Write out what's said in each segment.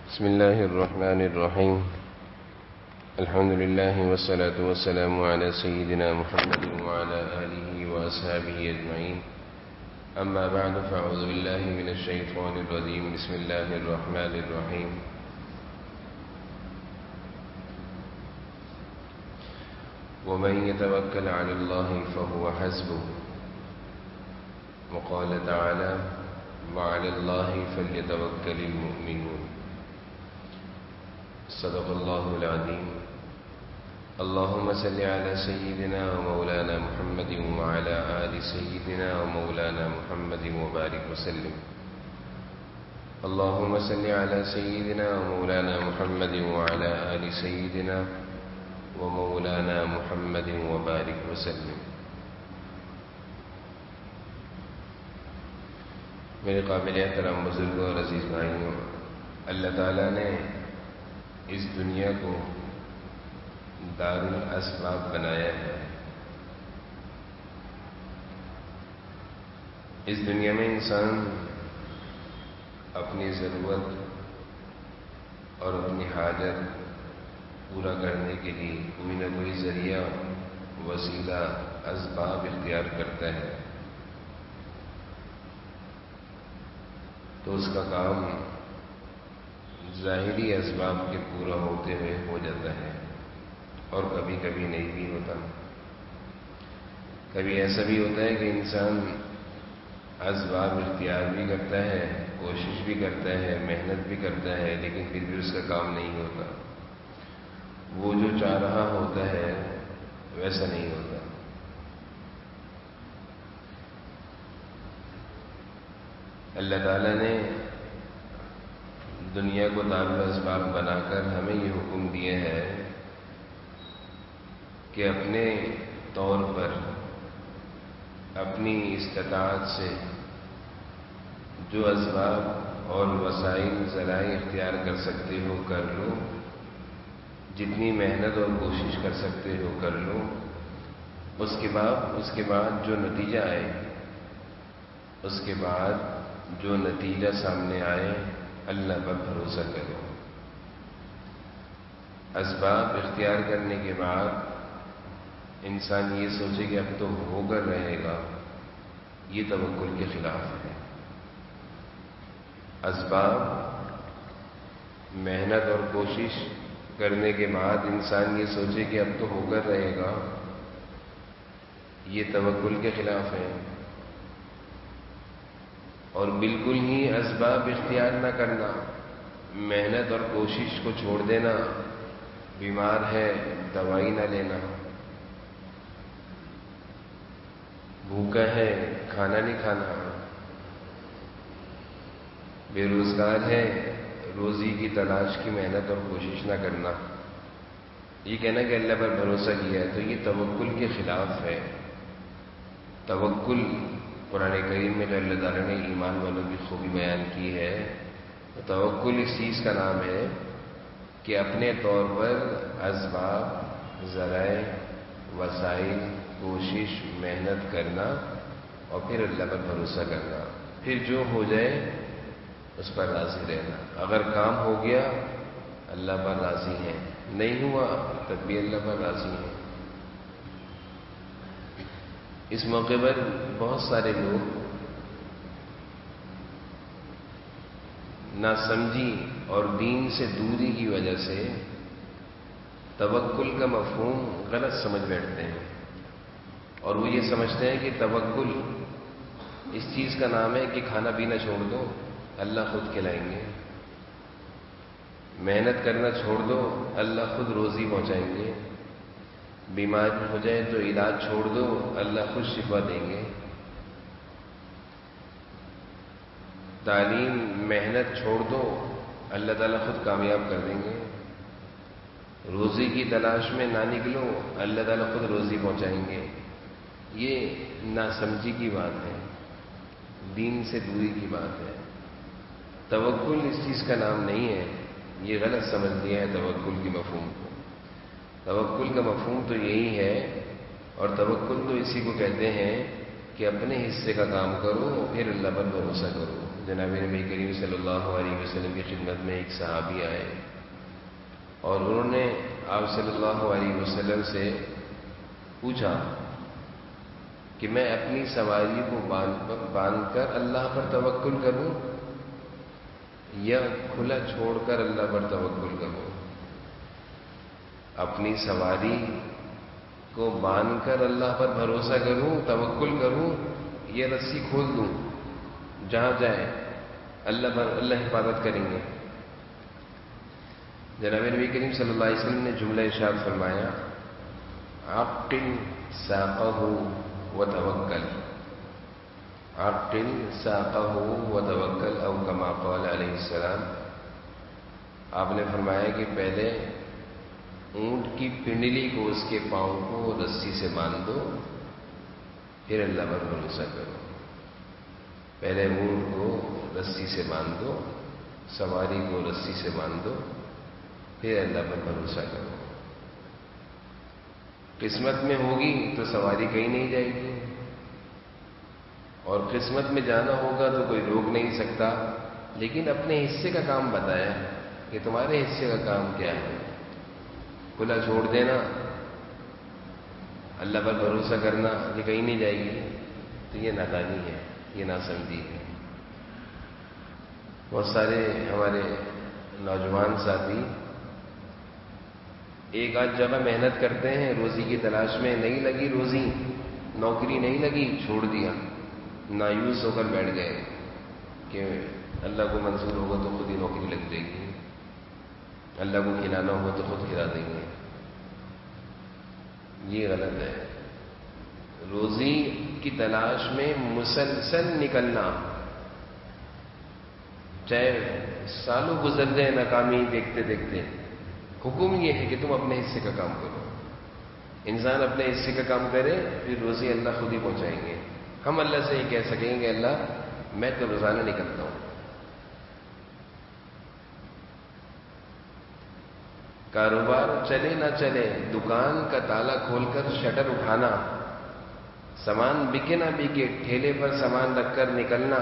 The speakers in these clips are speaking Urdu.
بسم الله الرحمن الرحيم. الحمد لله والصلاة والسلام على سيدنا محمد وعلى آله وأصحابه أجمعين. أما بعد فأعوذ بالله من الشيطان الرجيم. بسم الله الرحمن الرحيم. ومن يتوكل على الله فهو حسبه. وقال تعالى: وعلى الله فليتوكل المؤمنون. صدق الله العظيم. اللهم صل على سيدنا ومولانا محمد وعلى آل سيدنا ومولانا محمد وبارك وسلم. اللهم صل على سيدنا ومولانا محمد وعلى آل سيدنا ومولانا محمد وبارك وسلم. میرے قابل احترام بزرگوں اور عزیز بھائیوں، اللہ تعالیٰ نے اس دنیا کو دار الاسباب بنایا ہے. اس دنیا میں انسان اپنی ضرورت اور اپنی حاجت پورا کرنے کے لیے کوئی نہ کوئی ذریعہ، وسیلہ، اسباب اختیار کرتا ہے، تو اس کا کام ظاہری اسباب کے پورا ہوتے ہوئے ہو جاتا ہے، اور کبھی کبھی نہیں بھی ہوتا. کبھی ایسا بھی ہوتا ہے کہ انسان اسباب اختیار بھی کرتا ہے، کوشش بھی کرتا ہے، محنت بھی کرتا ہے، لیکن پھر بھی اس کا کام نہیں ہوتا. وہ جو چاہ رہا ہوتا ہے ویسا نہیں ہوتا. اللہ تعالیٰ نے دنیا کو دار الاسباب بنا کر ہمیں یہ حکم دیا ہے کہ اپنے طور پر اپنی استطاعت سے جو اسباب اور وسائل، ذرائع اختیار کر سکتے ہو کر لو، جتنی محنت اور کوشش کر سکتے ہو کر لو. اس کے بعد جو نتیجہ آئے، اس کے بعد جو نتیجہ سامنے آئے، اللہ پر بھروسہ کرو. اسباب اختیار کرنے کے بعد انسان یہ سوچے کہ اب تو ہو کر رہے گا، یہ توکل کے خلاف ہے. اسباب، محنت اور کوشش کرنے کے بعد انسان یہ سوچے کہ اب تو ہو کر رہے گا، یہ توکل کے خلاف ہے. اور بالکل ہی اسباب اختیار نہ کرنا، محنت اور کوشش کو چھوڑ دینا، بیمار ہے دوائی نہ لینا، بھوکا ہے کھانا نہیں کھانا، بے روزگار ہے روزی کی تلاش کی محنت اور کوشش نہ کرنا، یہ کہنا کہ اللہ پر بھروسہ کیا ہے، تو یہ توکل کے خلاف ہے. توکل قرآن کریم میں جو اللہ تعالیٰ نے ایمان والوں کی خوبی بیان کی ہے، تو توکل اس چیز کا نام ہے کہ اپنے طور پر اسباب، ذرائع، وسائل، کوشش، محنت کرنا اور پھر اللہ پر بھروسہ کرنا. پھر جو ہو جائے اس پر راضی رہنا. اگر کام ہو گیا اللہ پر راضی ہے، نہیں ہوا تب بھی اللہ پر راضی ہے. اس موقع پر بہت سارے لوگ ناسمجھی اور دین سے دوری کی وجہ سے توکل کا مفہوم غلط سمجھ بیٹھتے ہیں، اور وہ یہ سمجھتے ہیں کہ توکل اس چیز کا نام ہے کہ کھانا پینا چھوڑ دو اللہ خود کھلائیں گے، محنت کرنا چھوڑ دو اللہ خود روزی پہنچائیں گے، بیمار ہو جائے تو علاج چھوڑ دو اللہ خود شفا دیں گے، تعلیم، محنت چھوڑ دو اللہ تعالیٰ خود کامیاب کر دیں گے، روزی کی تلاش میں نہ نکلو اللہ تعالیٰ خود روزی پہنچائیں گے. یہ ناسمجھی کی بات ہے، دین سے دوری کی بات ہے. توکل اس چیز کا نام نہیں ہے، یہ غلط سمجھ لیا ہے توکل کی مفہوم کو. توکل کا مفہوم تو یہی ہے، اور توکل تو اسی کو کہتے ہیں کہ اپنے حصے کا کام کرو پھر اللہ پر بھروسہ کرو. جناب نبی کریم صلی اللہ علیہ وسلم کی خدمت میں ایک صحابی آئے اور انہوں نے آپ صلی اللہ علیہ وسلم سے پوچھا کہ میں اپنی سواری کو باندھ کر اللہ پر توکل کروں یا کھلا چھوڑ کر اللہ پر توکل کروں؟ اپنی سواری کو باندھ کر اللہ پر بھروسہ کروں، توکل کروں، یا رسی کھول دوں، جہاں جائے اللہ حفاظت کریں گے؟ جناب نبی کریم صلی اللہ علیہ وسلم نے جملہ ارشاد فرمایا، عقل ساقہ وتوکل، عقل ساقہ وتوکل، او کما قال علیہ السلام۔ آپ نے فرمایا کہ پہلے اونٹ کی پنڈلی کو، اس کے پاؤں کو رسی سے باندھ دو، پھر اللہ پر بھروسہ کرو۔ پہلے اونٹ کو رسی سے باندھ دو، سواری کو رسی سے باندھ دو، پھر اللہ پر بھروسہ کرو۔ قسمت میں ہوگی تو سواری کہیں نہیں جائے گی، اور قسمت میں جانا ہوگا تو کوئی روک نہیں سکتا، لیکن اپنے حصے کا کام بتایا کہ تمہارے حصے کا کام کیا ہے۔ کھلا چھوڑ دینا، اللہ پر بھروسہ کرنا کہ کہیں نہیں جائے گی، تو یہ نادانی ہے، یہ ناسمجھی ہے۔ بہت سارے ہمارے نوجوان ساتھی ایک آدھ جگہ محنت کرتے ہیں روزی کی تلاش میں، نہیں لگی روزی، نوکری نہیں لگی، چھوڑ دیا، مایوس ہو کر بیٹھ گئے کہ اللہ کو منظور ہوگا تو خود ہی نوکری لگ جائے گی، اللہ کو کھلانا ہوگا تو خود کھلا دیں گے۔ یہ غلط ہے۔ روزی کی تلاش میں مسلسل نکلنا، چاہے سالوں گزر جائیں ناکامی دیکھتے دیکھتے، حکم یہ ہے کہ تم اپنے حصے کا کام کرو۔ انسان اپنے حصے کا کام کرے، پھر روزی اللہ خود ہی پہنچائیں گے۔ ہم اللہ سے یہ کہہ سکیں گے، اللہ میں تو روزانہ نکلتا ہوں۔ کاروبار چلے نہ چلے، دکان کا تالا کھول کر شٹر اٹھانا، سامان بکے نہ بکے ٹھیلے پر سامان رکھ کر نکلنا،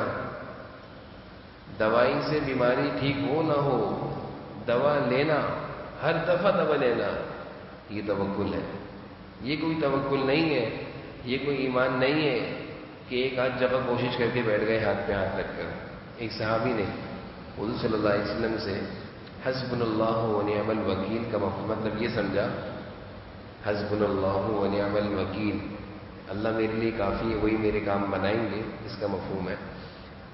دوائی سے بیماری ٹھیک ہو نہ ہو دوا لینا، ہر دفعہ دوا لینا، یہ توکل ہے۔ یہ کوئی توکل نہیں ہے، یہ کوئی ایمان نہیں ہے کہ ایک آدھ جگہ کوشش کر کے بیٹھ گئے ہاتھ پہ ہاتھ رکھ کر۔ ایک صحابی نے حضور صلی اللہ علیہ وسلم سے حسبنا اللہ ونعم الوکیل کا مطلب یہ سمجھا، حسبنا اللہ ونعم الوکیل، اللہ میرے لیے کافی ہے، وہی میرے کام بنائیں گے، اس کا مفہوم ہے۔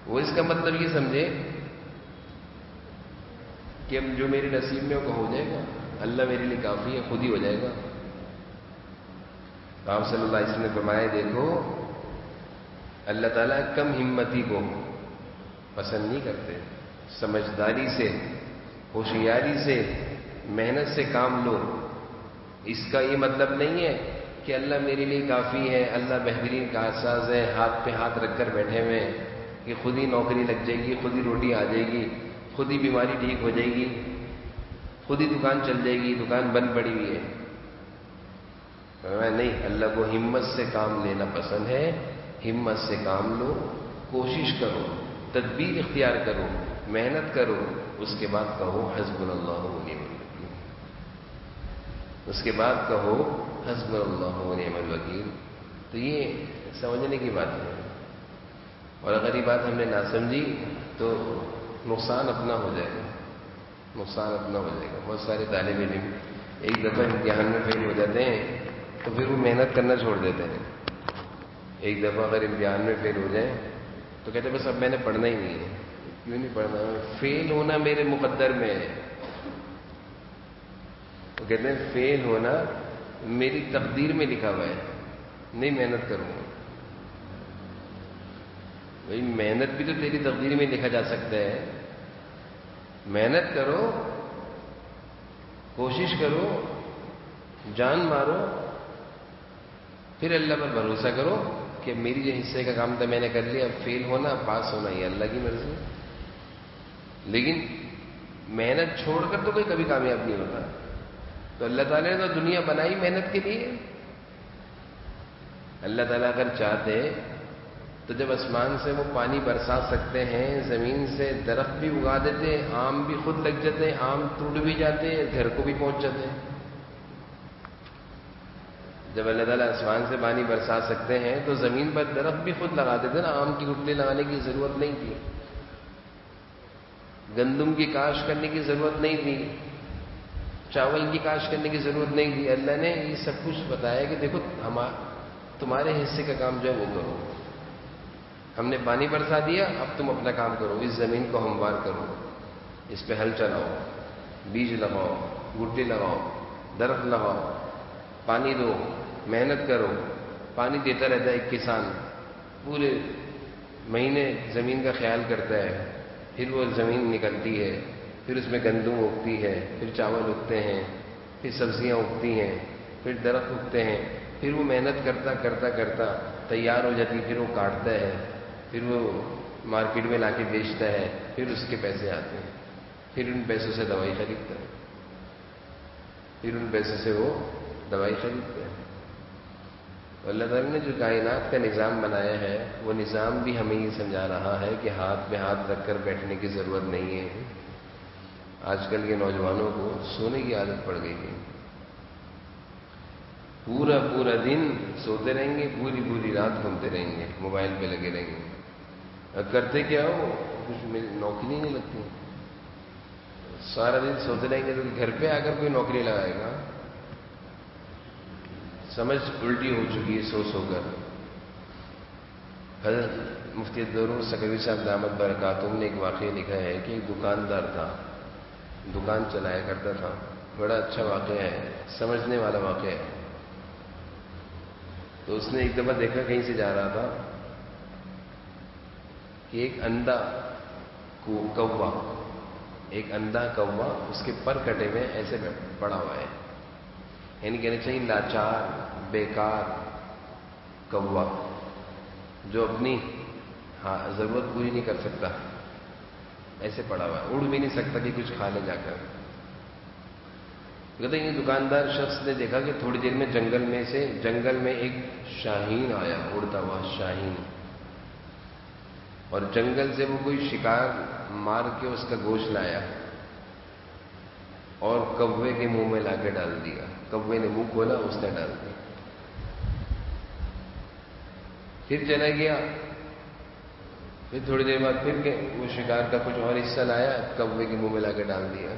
وہ اس کا مطلب یہ سمجھے کہ اب جو میرے نصیب میں وہ ہو جائے گا، اللہ میرے لیے کافی ہے، خود ہی ہو جائے گا۔ تو آپ صلی اللہ علیہ وسلم نے فرمایا، دیکھو اللہ تعالیٰ کم ہمتی کو پسند نہیں کرتے، سمجھداری سے، ہوشیاری سے، محنت سے کام لو۔ اس کا یہ مطلب نہیں ہے کہ اللہ میرے لیے کافی ہے، اللہ بہترین کارساز ہے، ہاتھ پہ ہاتھ رکھ کر بیٹھے ہوئے ہیں کہ خود ہی نوکری لگ جائے گی، خود ہی روٹی آ جائے گی، خود ہی بیماری ٹھیک ہو جائے گی، خود ہی دکان چل جائے گی، دکان بند پڑی ہوئی ہے۔ نہیں، اللہ کو ہمت سے کام لینا پسند ہے، ہمت سے کام لو، کوشش کرو، تدبیر اختیار کرو، محنت کرو، اس کے بعد کہو حسبنا اللہ ونعم الوکیل، اس کے بعد کہو حسبنا اللہ ونعم الوکیل۔ تو یہ سمجھنے کی بات ہے، اور اگر یہ بات ہم نے نہ سمجھی تو نقصان اپنا ہو جائے گا، نقصان اپنا ہو جائے گا۔ بہت سارے طالب علم ایک دفعہ امتحان میں فیل ہو جاتے ہیں تو پھر وہ محنت کرنا چھوڑ دیتے ہیں۔ ایک دفعہ اگر امتحان میں فیل ہو جائیں تو کہتے ہیں بس اب میں نے پڑھنا ہی نہیں ہے۔ کیوں نہیں پڑھنا؟ فیل ہونا میرے مقدر میں ہے۔ تو کہتے ہیں فیل ہونا میری تقدیر میں لکھا ہوا ہے، نہیں محنت کروں گا۔ بھائی محنت بھی تو تیری تقدیر میں لکھا جا سکتا ہے۔ محنت کرو، کوشش کرو، جان مارو، پھر اللہ پر بھروسہ کرو کہ میری جو حصے کا کام تھا میں نے کر لیا، اب فیل ہونا پاس ہونا یہ اللہ کی مرضی۔ لیکن محنت چھوڑ کر تو کوئی کبھی کامیاب نہیں ہوتا۔ تو اللہ تعالیٰ نے تو دنیا بنائی محنت کے لیے۔ اللہ تعالیٰ اگر چاہتے تو جب آسمان سے وہ پانی برسا سکتے ہیں، زمین سے درخت بھی اگا دیتے ہیں، آم بھی خود لگ جاتے ہیں، آم ٹوٹ بھی جاتے ہیں، گھر کو بھی پہنچ جاتے ہیں۔ جب اللہ تعالیٰ آسمان سے پانی برسا سکتے ہیں تو زمین پر درخت بھی خود لگا دیتے نا، آم کی گٹلی لگانے کی ضرورت نہیں تھی، گندم کی کاشت کرنے کی ضرورت نہیں تھی، چاول کی کاشت کرنے کی ضرورت نہیں تھی۔ اللہ نے یہ سب کچھ بتایا کہ دیکھو تمہارے حصے کا کام جو ہے وہ کرو، ہم نے پانی برسا دیا، اب تم اپنا کام کرو، اس زمین کو ہموار کرو، اس پہ ہل چلاؤ، بیج لگاؤ، گٹلی لگاؤ، درخت لگاؤ، پانی دو، محنت کرو۔ پانی دیتا رہتا ہے ایک کسان، پورے مہینے زمین کا خیال کرتا ہے، پھر وہ زمین نکلتی ہے، پھر اس میں گندم اگتی ہے، پھر چاول اگتے ہیں، پھر سبزیاں اگتی ہیں، پھر درخت اگتے ہیں، پھر وہ محنت کرتا کرتا کرتا تیار ہو جاتی، پھر وہ کاٹتا ہے، پھر وہ مارکیٹ میں لا کے بیچتا ہے، پھر اس کے پیسے آتے ہیں، پھر ان پیسوں سے دوائی خریدتا ہے، پھر ان پیسوں سے وہ دوائی خریدتے ہیں۔ اللہ تعالیٰ نے جو کائنات کا نظام بنایا ہے وہ نظام بھی ہمیں یہ سمجھا رہا ہے کہ ہاتھ میں ہاتھ رکھ کر بیٹھنے کی ضرورت نہیں ہے۔ آج کل کے نوجوانوں کو سونے کی عادت پڑ گئی ہے، پورا پورا دن سوتے رہیں گے، پوری پوری رات گھومتے رہیں گے، موبائل پہ لگے رہیں گے، اور کرتے کیا ہو، کچھ نوکری نہیں لگتی، سارا دن سوتے رہیں گے تو گھر پہ آ کر کوئی نوکری لگائے گا؟ سمجھ الٹی ہو چکی ہے سو سو کر۔ حضرت مفتی دورور سکروی صاحب دامت برکاتہم نے ایک واقعہ لکھا ہے کہ ایک دکاندار تھا، دکان چلایا کرتا تھا، بڑا اچھا واقعہ ہے، سمجھنے والا واقعہ ہے۔ تو اس نے ایک دفعہ دیکھا، کہیں سے جا رہا تھا کہ ایک اندھا کوا، ایک اندھا کوا اس کے پر کٹے ہوئے ایسے پڑا ہوا ہے، یعنی کہنا چاہیے لاچار بیکار کوا جو اپنی ضرورت پوری نہیں کر سکتا، ایسے پڑا ہوا ہے، اڑ بھی نہیں سکتا کہ کچھ کھا لے جا کر۔ کہتے ہیں یہ دکاندار شخص نے دیکھا کہ تھوڑی دیر میں جنگل میں ایک شاہین آیا، اڑتا ہوا شاہین، اور جنگل سے وہ کوئی شکار مار کے اس کا گوشت لایا اور کوے کے منہ میں لا کے ڈال دیا۔ کوے نے منہ کھولا، اس نے ڈال دیا، پھر چلا گیا، پھر تھوڑی دیر بعد پھر وہ شکار کا کچھ اور حصہ لایا، کوے کے منہ میں لا کے ڈال دیا۔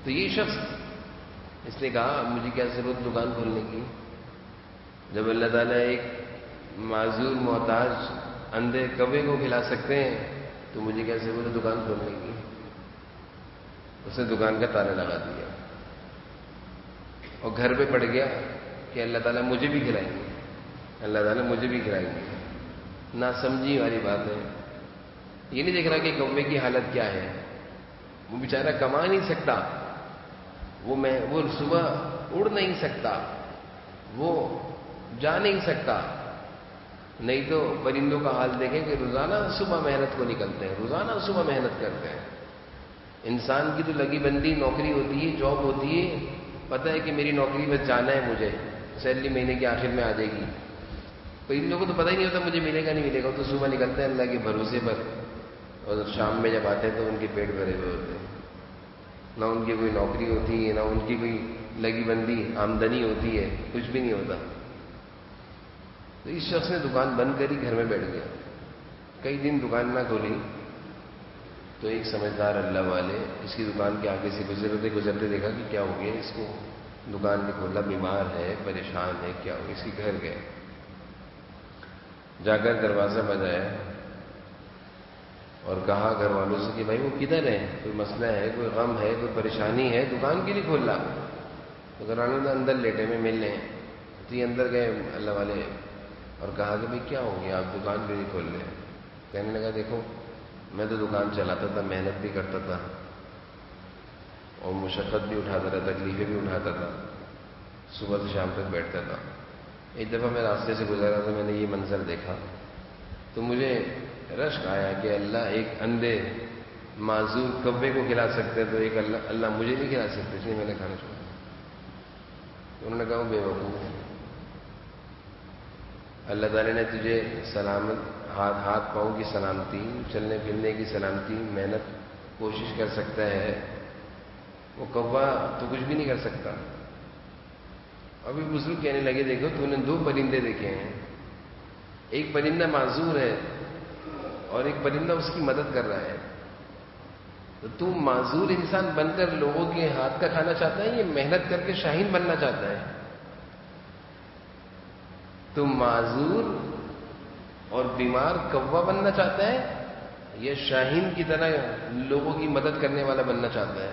تو یہ شخص اس نے کہا مجھے کیا ضرورت دکان کھولنے کی، جب اللہ تعالیٰ ایک معذور محتاج اندھے کوے کو کھلا سکتے ہیں تو مجھے کیا ضرورت ہے دکان کھولنے کی۔ اس نے دکان کا تالا لگا دیا اور گھر پہ پڑ گیا کہ اللہ تعالیٰ مجھے بھی کھلائیں گے، اللہ تعالیٰ مجھے بھی کھلائیں گے۔ ناسمجھی والی بات ہے، یہ نہیں دیکھ رہا کہ کوے کی حالت کیا ہے، وہ بیچارہ کما نہیں سکتا، وہ صبح اڑ نہیں سکتا، وہ جا نہیں سکتا۔ نہیں تو پرندوں کا حال دیکھیں کہ روزانہ صبح محنت کو نکلتے ہیں، روزانہ صبح محنت کرتے ہیں۔ انسان کی تو لگی بندی نوکری ہوتی ہے، جاب ہوتی ہے، پتہ ہے کہ میری نوکری میں جانا ہے، مجھے سیلری مہینے کے آخر میں آ جائے گی۔ پرندوں کو تو پتہ ہی نہیں ہوتا مجھے ملے گا نہیں ملے گا، تو صبح نکلتے ہیں اللہ کے بھروسے پر، اور شام میں جب آتے ہیں تو ان کے پیٹ بھرے ہوئے ہوتے ہیں، نہ ان کی کوئی نوکری ہوتی ہے، نہ ان کی کوئی لگی بندی آمدنی ہوتی ہے، کچھ بھی نہیں ہوتا۔ تو اس شخص نے دکان بند کری، گھر میں بیٹھ گیا، کئی دن دکان نہ کھولی، تو ایک سمجھدار اللہ والے اس کی دکان کے آگے سے گزرتے دیکھا کہ کیا ہو گیا اس کو، دکان نہیں کھولا، بیمار ہے، پریشان ہے، کیا ہو گیا، اس کے گھر گئے، جا کر دروازہ بجایا اور کہا گھر والوں سے کہ بھائی وہ کدھر ہے، کوئی مسئلہ ہے، کوئی غم ہے، کوئی پریشانی ہے، دکان کیوں نہیں کھول رہا؟ تو گھر والوں نے اندر لیٹے میں مل لیں، تو یہ اندر گئے اللہ والے اور کہا کہ بھائی کیا ہو گیا، آپ دکان کیوں نہیں کھول رہے؟ کہنے لگا دیکھو میں تو دکان چلاتا تھا، محنت بھی کرتا تھا اور مشقت بھی اٹھاتا تھا، تکلیفیں بھی اٹھاتا تھا، صبح سے شام تک بیٹھتا تھا۔ ایک دفعہ میں راستے سے گزرا تو میں نے یہ منظر دیکھا تو مجھے رشک آیا کہ اللہ ایک اندھے معذور کوے کو کھلا سکتے تو ایک اللہ مجھے نہیں کھلا سکتے، اس لیے میں نے کھانا چھوڑا۔ تو انہوں نے کہا وہ بے وقوف، اللہ تعالیٰ نے تجھے سلامت ہاتھ پاؤں کی سلامتی، چلنے پھرنے کی سلامتی، محنت کوشش کر سکتا ہے، وہ کوا تو کچھ بھی نہیں کر سکتا. ابھی بزرگ کہنے لگے دیکھو تو نے 2 پرندے دیکھے ہیں، ایک پرندہ معذور ہے اور ایک پرندہ اس کی مدد کر رہا ہے. تو تم معذور انسان بن کر لوگوں کے ہاتھ کا کھانا چاہتا ہے، یہ محنت کر کے شاہین بننا چاہتا ہے؟ تم معذور اور بیمار کوا بننا چاہتا ہے، یہ شاہین کی طرح لوگوں کی مدد کرنے والا بننا چاہتا ہے؟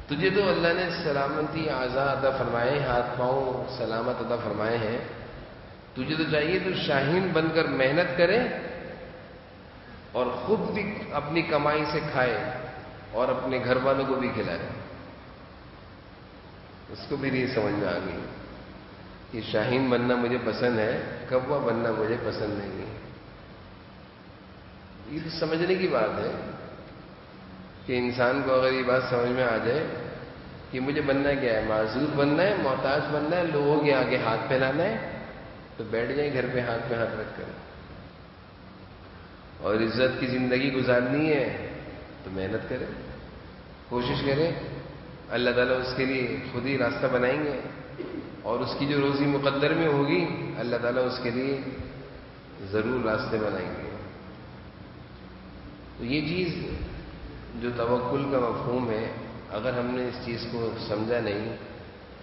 تجھے تو اللہ نے سلامتی اعضاء عطا فرمائے، ہاتھ پاؤں سلامت عطا فرمائے ہیں. تجھے تو چاہیے تو شاہین بن کر محنت کرے اور خود بھی اپنی کمائی سے کھائے اور اپنے گھر والوں کو بھی کھلائے. اس کو بھی نہیں سمجھ میں آ گئی کہ شاہین بننا مجھے پسند ہے، کوا بننا مجھے پسند نہیں ہے. یہ تو سمجھنے کی بات ہے کہ انسان کو اگر یہ بات سمجھ میں آ جائے کہ مجھے بننا کیا ہے، معذور بننا ہے، محتاج بننا ہے، لوگوں کے آگے ہاتھ پھیلانا ہے، تو بیٹھ جائیں گھر پہ ہاتھ رکھ کر. اور عزت کی زندگی گزارنی ہے تو محنت کرے، کوشش کرے. اللہ تعالیٰ اس کے لیے خود ہی راستہ بنائیں گے، اور اس کی جو روزی مقدر میں ہوگی اللہ تعالیٰ اس کے لیے ضرور راستے بنائیں گے. تو یہ چیز جو توکل کا مفہوم ہے، اگر ہم نے اس چیز کو سمجھا نہیں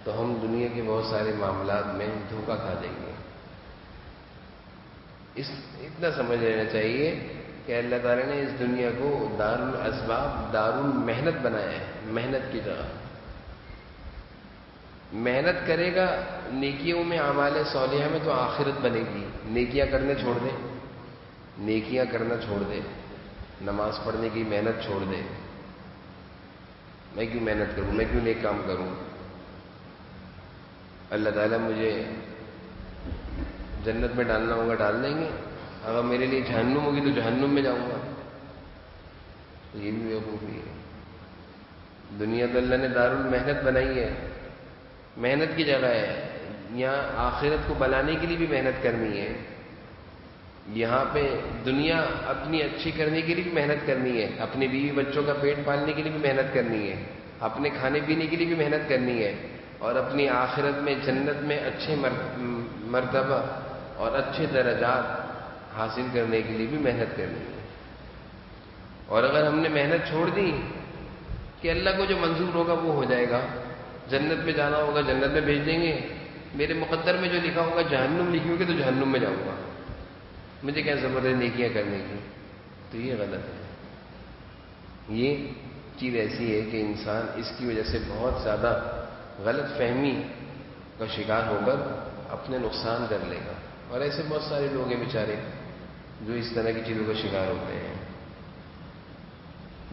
تو ہم دنیا کے بہت سارے معاملات میں دھوکہ کھا جائیں گے. اتنا سمجھ لینا چاہیے کہ اللہ تعالیٰ نے اس دنیا کو دار الاسباب، دار المحنت بنایا ہے. محنت کی جگہ محنت کرے گا نیکیوں میں، اعمال صالحہ میں، تو آخرت بنے گی. نیکیاں کرنے چھوڑ دے، نیکیاں کرنا چھوڑ دے، نماز پڑھنے کی محنت چھوڑ دے. میں کیوں محنت کروں، میں کیوں نیک کام کروں؟ اللہ تعالیٰ مجھے جنت میں ڈالنا ہوگا ڈال دیں گے، اگر میرے لیے جہنم ہوگی تو جہنم میں جاؤں گا. تو یہ بھی بیوقوفی ہے. دنیا تو اللہ نے دار المحنت بنائی ہے، محنت کی جگہ ہے. یہاں آخرت کو بنانے کے لیے بھی محنت کرنی ہے. یہاں پہ دنیا اپنی اچھی کرنے کے لیے بھی محنت کرنی ہے، اپنے بیوی بچوں کا پیٹ پالنے کے لیے بھی محنت کرنی ہے، اپنے کھانے پینے کے لیے بھی محنت کرنی ہے، اور اپنی آخرت میں جنت میں اچھے مرتبہ اور اچھے درجات حاصل کرنے کے لیے بھی محنت کرنی ہے. اور اگر ہم نے محنت چھوڑ دی کہ اللہ کو جو منظور ہوگا وہ ہو جائے گا، جنت میں جانا ہوگا جنت میں بھیج دیں گے، میرے مقدر میں جو لکھا ہوگا جہنم لکھی ہوگی تو جہنم میں جاؤں گا، مجھے کیا ضرورت ہے نیکیاں کرنے کی. تو یہ غلط ہے. یہ چیز ایسی ہے کہ انسان اس کی وجہ سے بہت زیادہ غلط فہمی کا شکار ہو کر اپنے نقصان کر لے گا. اور ایسے بہت سارے لوگ ہیں بیچارے جو اس طرح کی چیزوں کا شکار ہوتے ہیں،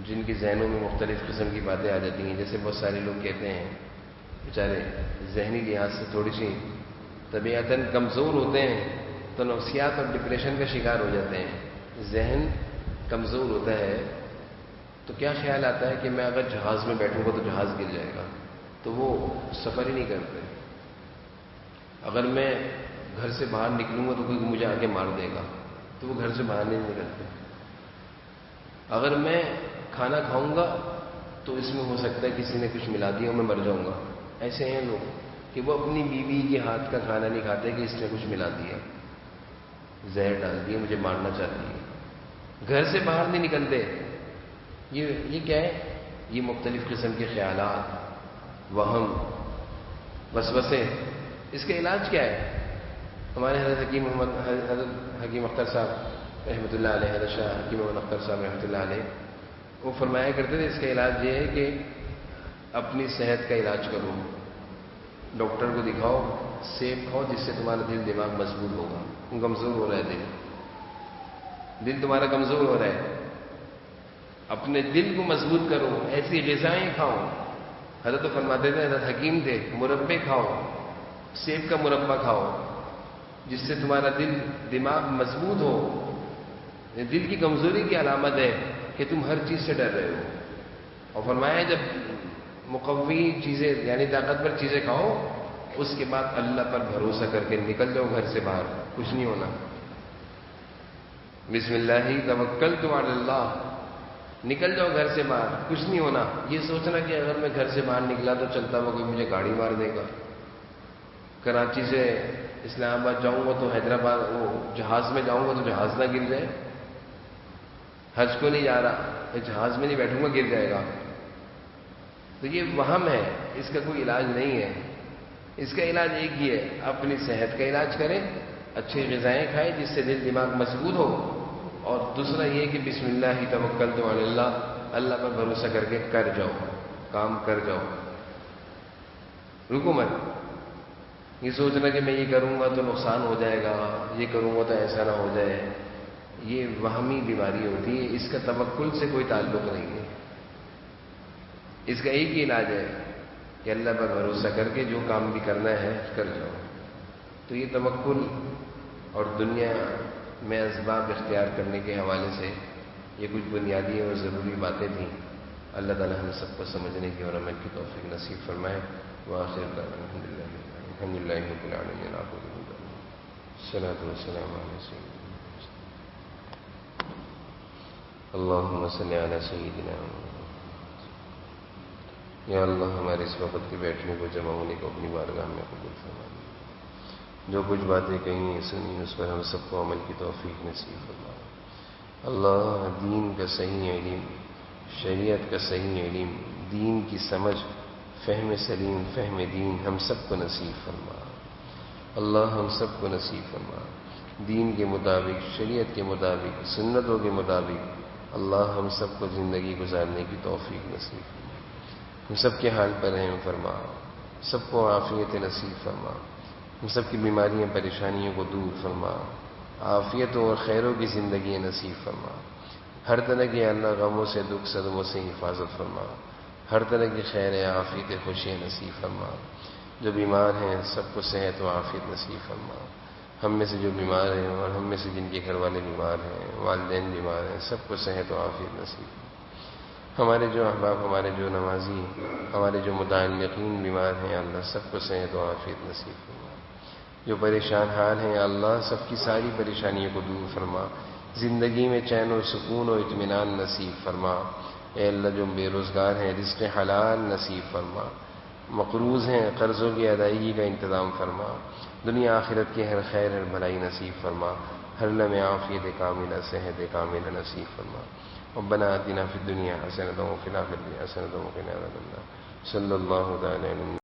جن کی ذہنوں میں مختلف قسم کی باتیں آ جاتی ہیں. جیسے بہت سارے لوگ کہتے ہیں بیچارے ذہنی لحاظ سے تھوڑی سی طبیعتاً کمزور ہوتے ہیں تو نفسیات اور ڈپریشن کا شکار ہو جاتے ہیں. ذہن کمزور ہوتا ہے تو کیا خیال آتا ہے کہ میں اگر جہاز میں بیٹھوں گا تو جہاز گر جائے گا، تو وہ سفر ہی نہیں کرتے. اگر میں گھر سے باہر نکلوں گا تو کوئی مجھے آ کے مار دے گا، تو وہ گھر سے باہر نہیں نکلتے. اگر میں کھانا کھاؤں گا تو اس میں ہو سکتا ہے کسی نے کچھ ملا دیا اور میں مر جاؤں گا. ایسے ہیں لوگ کہ وہ اپنی بیوی کے ہاتھ کا کھانا نہیں کھاتے کہ اس نے کچھ ملا دیا، زہر ڈال دیا، مجھے مارنا چاہتی ہے. گھر سے باہر نہیں نکلتے. یہ کیا ہے؟ یہ مختلف قسم کے خیالات، وہم، وسوسے. اس کا علاج کیا ہے؟ ہمارے حضرت حکیم اختر صاحب رحمۃ اللہ علیہ، حضرت شاہ حکیم محمد اختر صاحب رحمۃ اللہ علیہ، وہ فرمایا کرتے تھے اس کا علاج یہ ہے کہ اپنی صحت کا علاج کرو، ڈاکٹر کو دکھاؤ، سیب کھاؤ جس سے تمہارا دل دماغ مضبوط ہوگا. کمزور ہو رہا ہے دل تمہارا کمزور ہو رہا ہے، اپنے دل کو مضبوط کرو، ایسی غذائیں کھاؤ. حضرت فرماتے تھے، حضرت حکیم تھے، مربے کھاؤ، سیب کا مربہ کھاؤ جس سے تمہارا دل دماغ مضبوط ہو. دل کی کمزوری کی علامت ہے کہ تم ہر چیز سے ڈر رہے ہو. اور فرمایا جب مقوی چیزیں یعنی طاقتور چیزیں کھاؤ اس کے بعد اللہ پر بھروسہ کر کے نکل جاؤ گھر سے باہر، کچھ نہیں ہونا۔ بسم اللہ توکلت علی اللہ، نکل جاؤ گھر سے باہر، کچھ نہیں ہونا۔ یہ سوچنا کہ اگر میں گھر سے باہر نکلا تو چلتا ہوا کوئی مجھے گاڑی مار دے گا، کراچی سے اسلام آباد جاؤں گا تو حیدرآباد وہ جہاز میں جاؤں گا تو جہاز نہ گر جائے، حج کو نہیں جا رہا، جہاز میں نہیں بیٹھوں گا گر جائے گا، تو یہ وہم ہے، اس کا کوئی علاج نہیں ہے۔ اس کا علاج ایک ہی ہے، اپنی صحت کا علاج کریں، اچھی غذائیں کھائیں جس سے دل دماغ مضبوط ہو، اور دوسرا یہ کہ بسم اللہ توکلت علی اللہ، اللہ پر بھروسہ کر کے کر جاؤ، کام کر جاؤ، رکو مت۔ یہ سوچنا کہ میں یہ کروں گا تو نقصان ہو جائے گا، یہ کروں گا تو ایسا نہ ہو جائے، یہ وہمی بیماری ہوتی ہے، اس کا توکل سے کوئی تعلق نہیں ہے۔ اس کا ایک ہی علاج ہے کہ اللہ پر بھروسہ کر کے جو کام بھی کرنا ہے کر جاؤ۔ تو یہ توکل اور دنیا میں اسباب اختیار کرنے کے حوالے سے یہ کچھ بنیادی اور ضروری باتیں تھیں۔ اللہ تعالی ہم سب کو سمجھنے کی اور عمل کی توفیق نصیب فرمائے۔ وآخر دعوانا الحمد للہ رب العالمین۔ الصلاۃ والسلام علی سیدنا اللہم صلی علی سیدنا یا اللہ، ہمارے اس وقت کے بیٹھنے کو، جمع ہونے کو اپنی بارگاہ میں قبول فرما۔ جو کچھ باتیں کہیں سنی اس پر ہم سب کو عمل کی توفیق نصیب فرما۔ اللہ دین کا صحیح علم، شریعت کا صحیح علم، دین کی سمجھ، فہم سلیم، فہم دین ہم سب کو نصیب فرما۔ اللہ ہم سب کو نصیب فرما، دین کے مطابق، شریعت کے مطابق، سنتوں کے مطابق اللہ ہم سب کو زندگی گزارنے کی توفیق نصیب فرما۔ ہم سب کے حال پر رحم فرما، سب کو عافیت نصیب فرما، ہم سب کی بیماریاں پریشانیوں کو دور فرما، عافیتوں اور خیروں کی زندگی نصیب فرما۔ ہر طرح کے اللہ غموں سے، دکھ صدموں سے حفاظت فرما، ہر طرح کی خیر عافیت خوشیاں نصیب فرما۔ جو بیمار ہیں سب کو صحت و عافیت نصیب فرما۔ ہم میں سے جو بیمار ہیں اور ہم میں سے جن کے گھر والے بیمار ہیں، والدین بیمار ہیں، سب کو صحت و عافیت نصیب فرما۔ ہمارے جو احباب، ہمارے جو نمازی، ہمارے جو متعلقین بیمار ہیں اللہ سب کو صحت و عافیت نصیب فرما۔ جو پریشان حال ہیں اللہ سب کی ساری پریشانیوں کو دور فرما، زندگی میں چین و سکون و اطمینان نصیب فرما۔ اے اللہ جو بے روزگار ہیں رزق حلال نصیب فرما، مقروض ہیں قرضوں کی ادائیگی کا انتظام فرما، دنیا آخرت کی ہر خیر ہر بھلائی نصیب فرما، ہر لمحے عافیت کاملہ، صحت کاملہ نصیب فرما۔ ربنا آتنا فی الدنیا حسنۃ وفی الآخرۃ حسنۃ وقنا عذاب النار۔ صلی اللہ تعالی علیہ